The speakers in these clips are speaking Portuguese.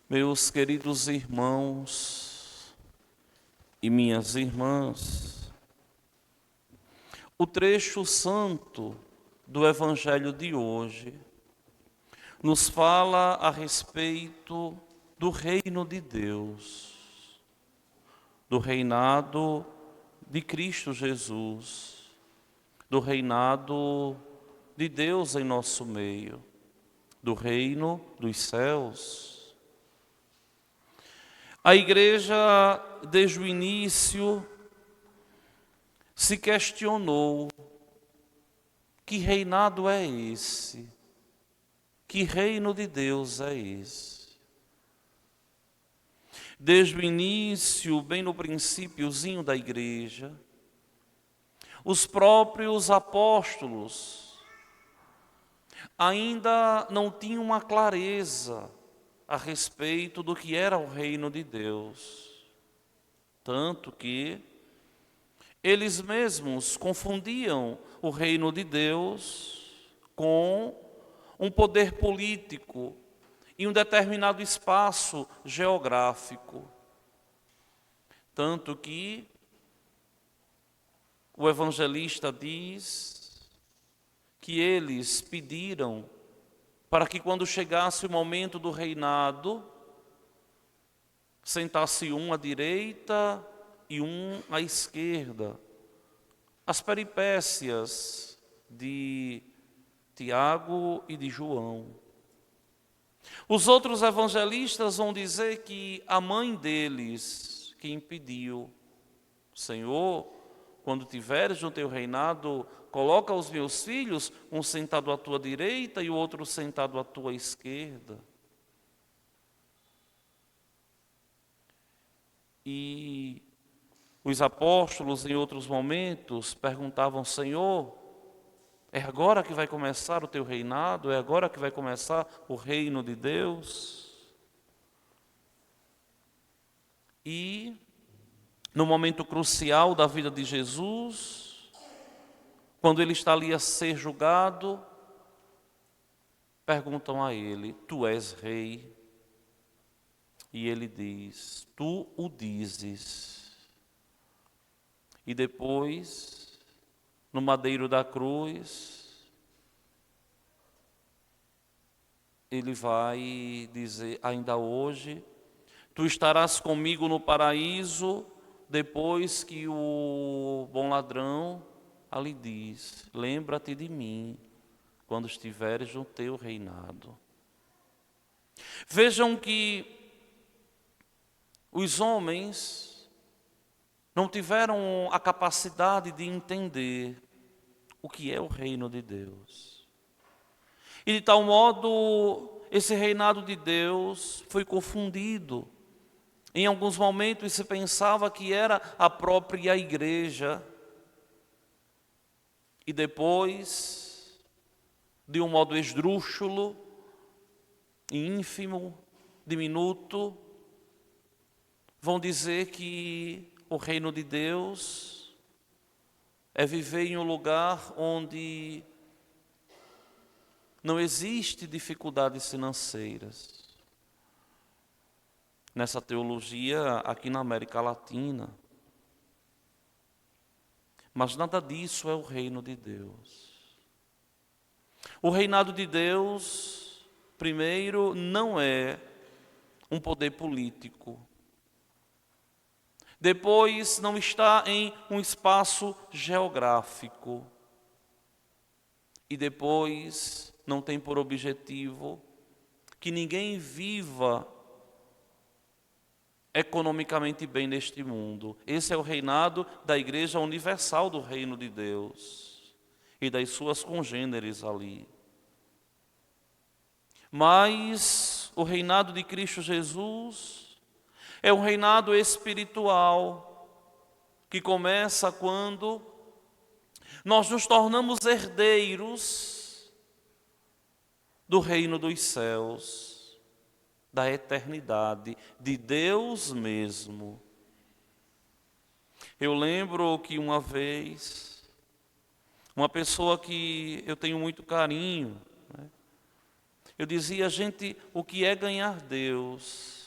Meus queridos irmãos e minhas irmãs, o trecho santo do Evangelho de hoje nos fala a respeito do reino de Deus, do reinado de Cristo Jesus, do reinado de Deus em nosso meio, do reino dos céus. A igreja, desde o início, se questionou: que reinado é esse? Que reino de Deus é esse? Desde o início, bem no princípiozinho da igreja, os próprios apóstolos ainda não tinham uma clareza a respeito do que era o reino de Deus. Tanto que eles mesmos confundiam o reino de Deus com um poder político em um determinado espaço geográfico. Tanto que o evangelista diz que eles pediram para que quando chegasse o momento do reinado, sentasse um à direita e um à esquerda. As peripécias de Tiago e de João. Os outros evangelistas vão dizer que a mãe deles que impediu: Senhor, quando tiveres no teu reinado, coloca os meus filhos, um sentado à tua direita e o outro sentado à tua esquerda. E os apóstolos, em outros momentos, perguntavam: Senhor, é agora que vai começar o teu reinado? É agora que vai começar o reino de Deus? E no momento crucial da vida de Jesus, quando ele está ali a ser julgado, perguntam a ele: Tu és rei? E ele diz: Tu o dizes. E depois, no madeiro da cruz, ele vai dizer: ainda hoje, tu estarás comigo no paraíso, depois que o bom ladrão ali diz: lembra-te de mim, quando estiveres no teu reinado. Vejam que os homens não tiveram a capacidade de entender o que é o reino de Deus. E de tal modo, esse reinado de Deus foi confundido. Em alguns momentos se pensava que era a própria igreja. E depois, de um modo esdrúxulo, ínfimo, diminuto, vão dizer que o reino de Deus é viver em um lugar onde não existe dificuldades financeiras. Nessa teologia aqui na América Latina. Mas nada disso é o reino de Deus. O reinado de Deus, primeiro, não é um poder político. Depois, não está em um espaço geográfico. E depois, não tem por objetivo que ninguém viva economicamente bem neste mundo. Esse é o reinado da Igreja Universal do Reino de Deus e das suas congêneres ali. Mas o reinado de Cristo Jesus é um reinado espiritual que começa quando nós nos tornamos herdeiros do reino dos céus, da eternidade, de Deus mesmo. Eu lembro que uma vez, uma pessoa que eu tenho muito carinho, eu dizia: gente, o que é ganhar Deus?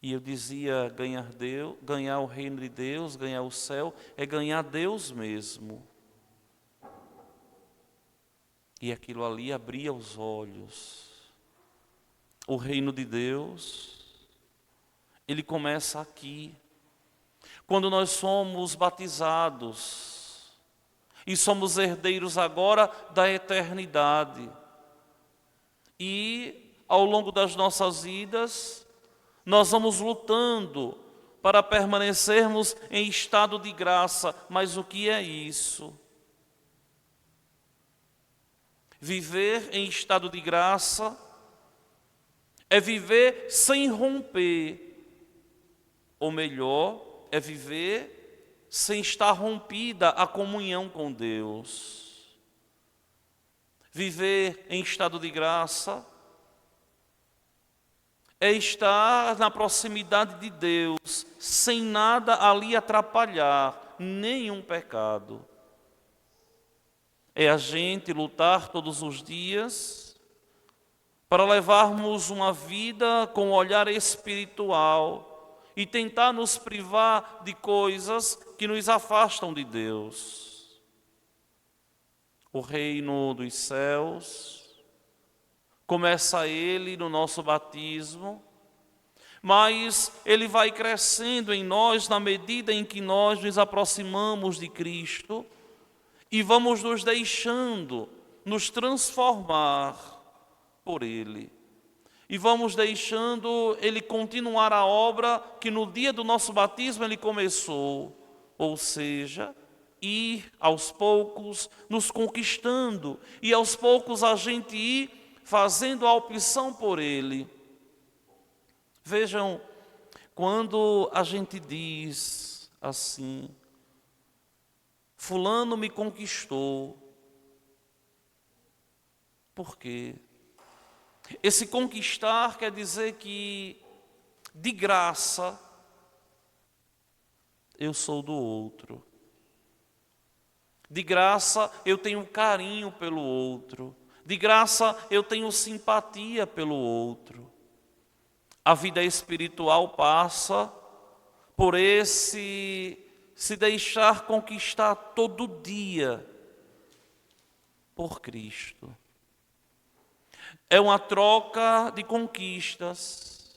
E eu dizia, ganhar Deus, ganhar o reino de Deus, ganhar o céu, é ganhar Deus mesmo. E aquilo ali abria os olhos. O reino de Deus, ele começa aqui. Quando nós somos batizados e somos herdeiros agora da eternidade. E ao longo das nossas vidas, nós vamos lutando para permanecermos em estado de graça. Mas o que é isso? Viver em estado de graça é viver sem romper, ou melhor, é viver sem estar rompida a comunhão com Deus. Viver em estado de graça é estar na proximidade de Deus, sem nada ali atrapalhar, nenhum pecado. É a gente lutar todos os dias para levarmos uma vida com um olhar espiritual e tentar nos privar de coisas que nos afastam de Deus. O reino dos céus, começa ele no nosso batismo, mas ele vai crescendo em nós na medida em que nós nos aproximamos de Cristo e vamos nos deixando nos transformar por Ele. E vamos deixando Ele continuar a obra que no dia do nosso batismo Ele começou. Ou seja, ir aos poucos nos conquistando. E aos poucos a gente ir fazendo a opção por Ele. Vejam, quando a gente diz assim, fulano me conquistou. Por quê? Esse conquistar quer dizer que, de graça, eu sou do outro. De graça, eu tenho carinho pelo outro. De graça, eu tenho simpatia pelo outro. A vida espiritual passa por esse se deixar conquistar todo dia por Cristo. É uma troca de conquistas.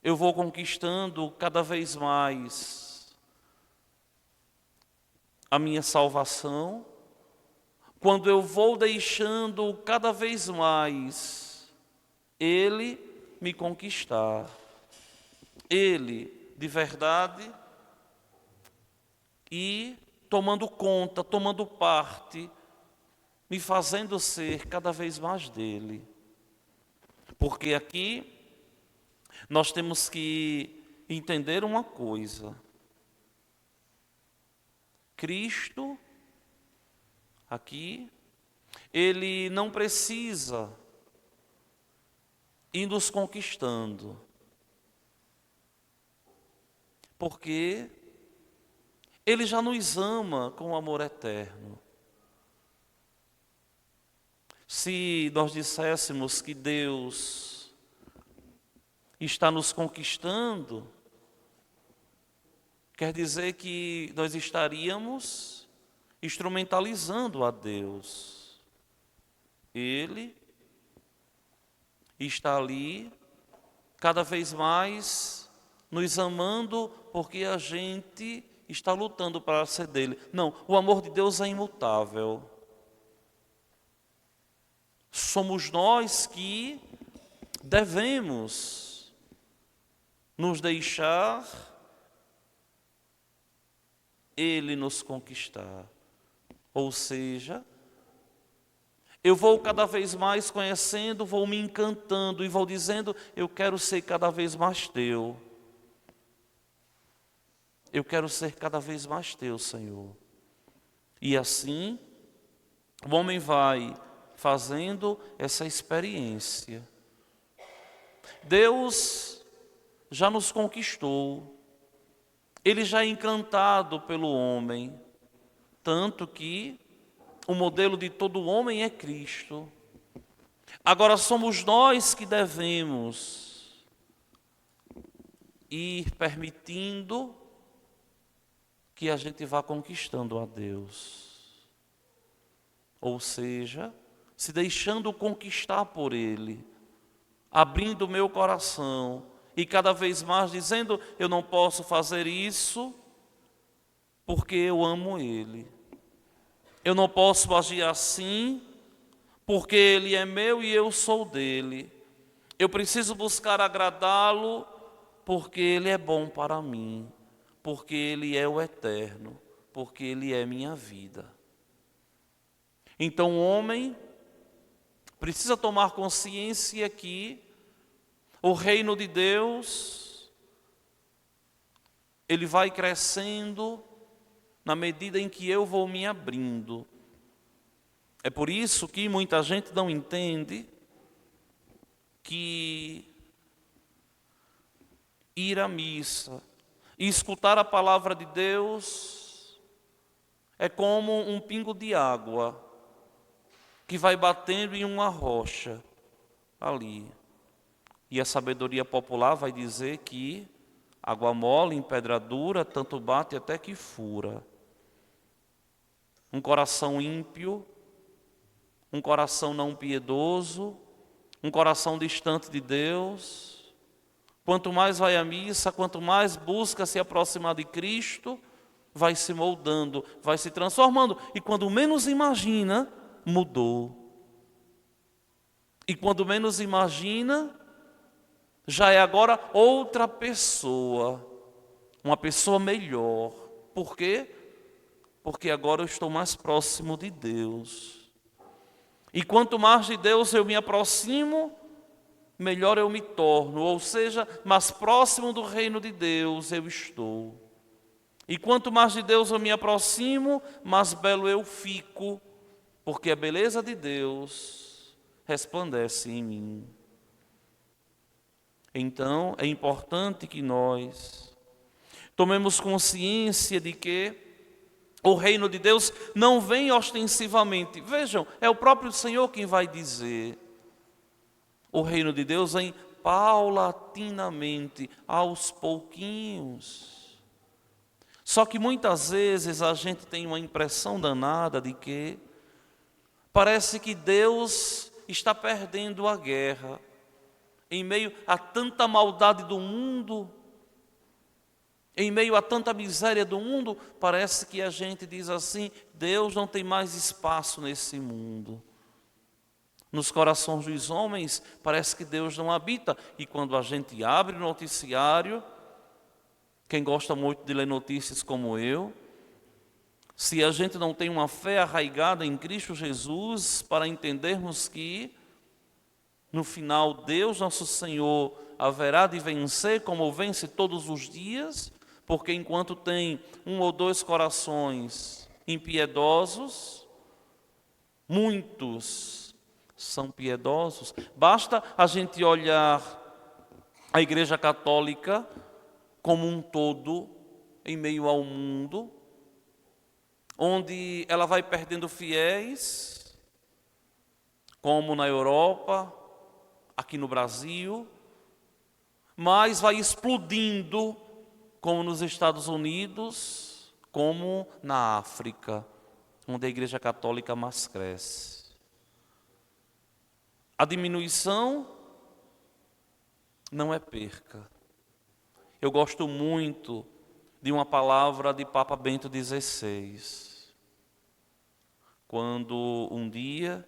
Eu vou conquistando cada vez mais a minha salvação, quando eu vou deixando cada vez mais Ele me conquistar. Ele, de verdade, e tomando conta, tomando parte, me fazendo ser cada vez mais dele. Porque aqui nós temos que entender uma coisa. Cristo, aqui, Ele não precisa ir nos conquistando. Porque Ele já nos ama com amor eterno. Se nós disséssemos que Deus está nos conquistando, quer dizer que nós estaríamos instrumentalizando a Deus. Ele está ali, cada vez mais, nos amando, porque a gente está lutando para ser dele. Não, o amor de Deus é imutável. Somos nós que devemos nos deixar Ele nos conquistar. Ou seja, eu vou cada vez mais conhecendo, vou me encantando e vou dizendo, eu quero ser cada vez mais teu. Eu quero ser cada vez mais teu, Senhor. E assim, o homem vai fazendo essa experiência. Deus já nos conquistou. Ele já é encantado pelo homem. Tanto que o modelo de todo homem é Cristo. Agora somos nós que devemos ir permitindo que a gente vá conquistando a Deus. Ou seja, se deixando conquistar por Ele, abrindo o meu coração e cada vez mais dizendo: eu não posso fazer isso porque eu amo Ele. Eu não posso agir assim porque Ele é meu e eu sou dele. Eu preciso buscar agradá-lo porque Ele é bom para mim, porque Ele é o eterno, porque Ele é minha vida. Então o homem precisa tomar consciência que o reino de Deus, ele vai crescendo na medida em que eu vou me abrindo. É por isso que muita gente não entende que ir à missa e escutar a palavra de Deus é como um pingo de água que vai batendo em uma rocha ali. E a sabedoria popular vai dizer que água mole em pedra dura, tanto bate até que fura. Um coração ímpio, um coração não piedoso, um coração distante de Deus, quanto mais vai à missa, quanto mais busca se aproximar de Cristo, vai se moldando, vai se transformando. E quando menos imagina, mudou. E quando menos imagina, já é agora outra pessoa, uma pessoa melhor. Por quê? Porque agora eu estou mais próximo de Deus. E quanto mais de Deus eu me aproximo, melhor eu me torno, ou seja, mais próximo do reino de Deus eu estou. E quanto mais de Deus eu me aproximo, mais belo eu fico, porque a beleza de Deus resplandece em mim. Então, é importante que nós tomemos consciência de que o reino de Deus não vem ostensivamente. Vejam, é o próprio Senhor quem vai dizer. O reino de Deus vem paulatinamente, aos pouquinhos. Só que muitas vezes a gente tem uma impressão danada de que parece que Deus está perdendo a guerra. Em meio a tanta maldade do mundo, em meio a tanta miséria do mundo, parece que a gente diz assim: Deus não tem mais espaço nesse mundo. Nos corações dos homens, parece que Deus não habita. E quando a gente abre o noticiário, quem gosta muito de ler notícias como eu, se a gente não tem uma fé arraigada em Cristo Jesus, para entendermos que no final, Deus, nosso Senhor, haverá de vencer como vence todos os dias, porque enquanto tem um ou dois corações impiedosos, muitos são piedosos. Basta a gente olhar a Igreja Católica como um todo, em meio ao mundo, onde ela vai perdendo fiéis, como na Europa, aqui no Brasil, mas vai explodindo, como nos Estados Unidos, como na África, onde a Igreja Católica mais cresce. A diminuição não é perca. Eu gosto muito de uma palavra de Papa Bento XVI, quando um dia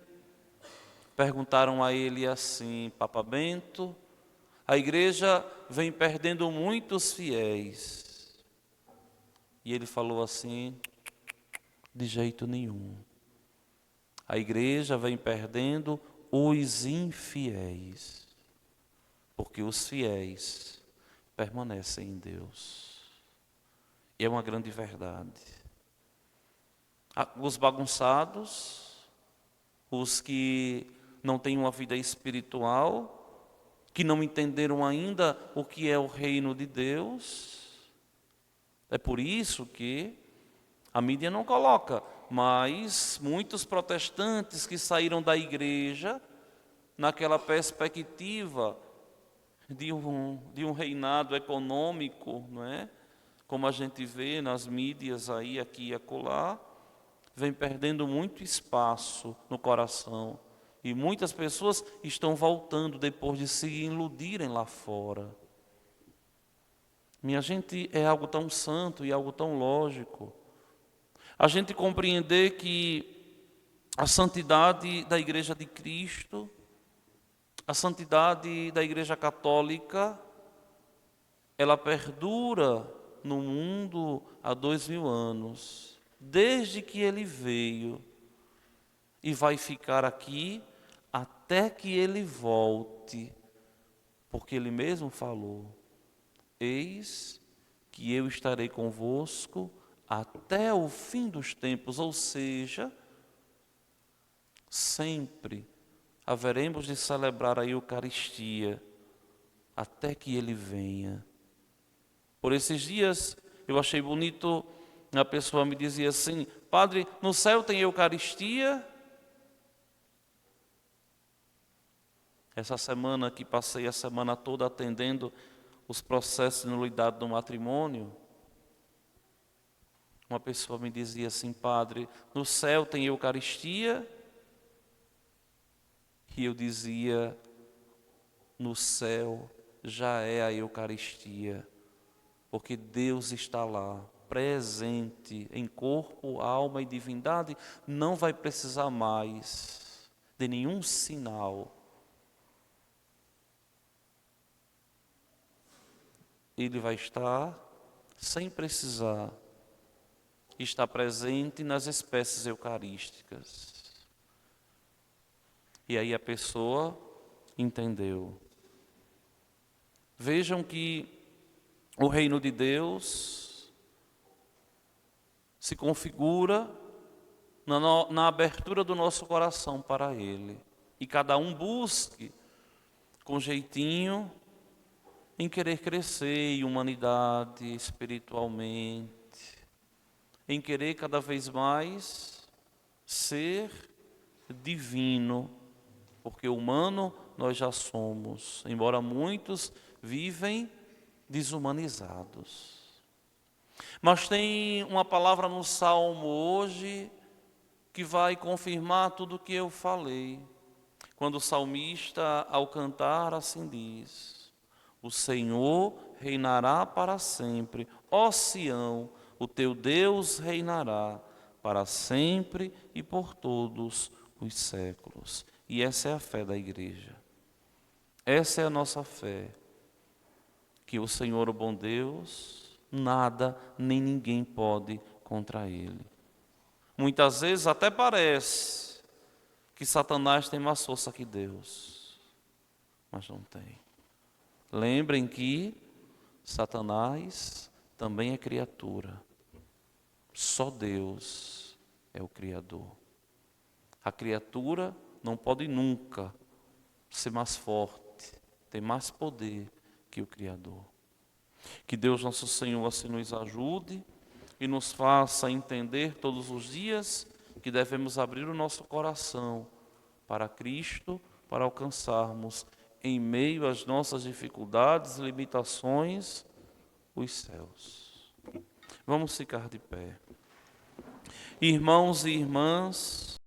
perguntaram a ele assim: Papa Bento, a igreja vem perdendo muitos fiéis. E ele falou assim: de jeito nenhum. A igreja vem perdendo os infiéis, porque os fiéis permanecem em Deus. E é uma grande verdade. Os bagunçados, os que não têm uma vida espiritual, que não entenderam ainda o que é o reino de Deus. É por isso que a mídia não coloca, mas muitos protestantes que saíram da igreja naquela perspectiva de um reinado econômico, não é? Como a gente vê nas mídias aí, aqui e acolá, vem perdendo muito espaço no coração. E muitas pessoas estão voltando depois de se iludirem lá fora. Minha gente, é algo tão santo e algo tão lógico. A gente compreender que a santidade da Igreja de Cristo, a santidade da Igreja Católica, ela perdura no mundo há 2000 anos, desde que ele veio, e vai ficar aqui até que ele volte, porque ele mesmo falou: eis que eu estarei convosco até o fim dos tempos, ou seja, sempre haveremos de celebrar a Eucaristia até que ele venha. Por esses dias eu achei bonito, a pessoa me dizia assim: padre, no céu tem Eucaristia? Essa semana que passei a semana toda atendendo os processos de nulidade do matrimônio, uma pessoa me dizia assim: padre, no céu tem Eucaristia? E eu dizia: no céu já é a Eucaristia, porque Deus está lá, presente em corpo, alma e divindade, não vai precisar mais de nenhum sinal. Ele vai estar sem precisar estar presente nas espécies eucarísticas. E aí a pessoa entendeu. Vejam que o reino de Deus se configura na abertura do nosso coração para Ele. E cada um busque com jeitinho em querer crescer em humanidade, espiritualmente, em querer cada vez mais ser divino, porque humano nós já somos, embora muitos vivem desumanizados. Mas tem uma palavra no Salmo hoje que vai confirmar tudo o que eu falei. Quando o salmista, ao cantar, assim diz: o Senhor reinará para sempre, ó Sião, o teu Deus reinará para sempre e por todos os séculos. E essa é a fé da igreja. Essa é a nossa fé. Que o Senhor, o bom Deus, nada nem ninguém pode contra Ele. Muitas vezes até parece que Satanás tem mais força que Deus, mas não tem. Lembrem que Satanás também é criatura. Só Deus é o Criador. A criatura não pode nunca ser mais forte, ter mais poder que o Criador. Que Deus nosso Senhor assim nos ajude e nos faça entender todos os dias que devemos abrir o nosso coração para Cristo, para alcançarmos, em meio às nossas dificuldades e limitações, os céus. Vamos ficar de pé. Irmãos e irmãs,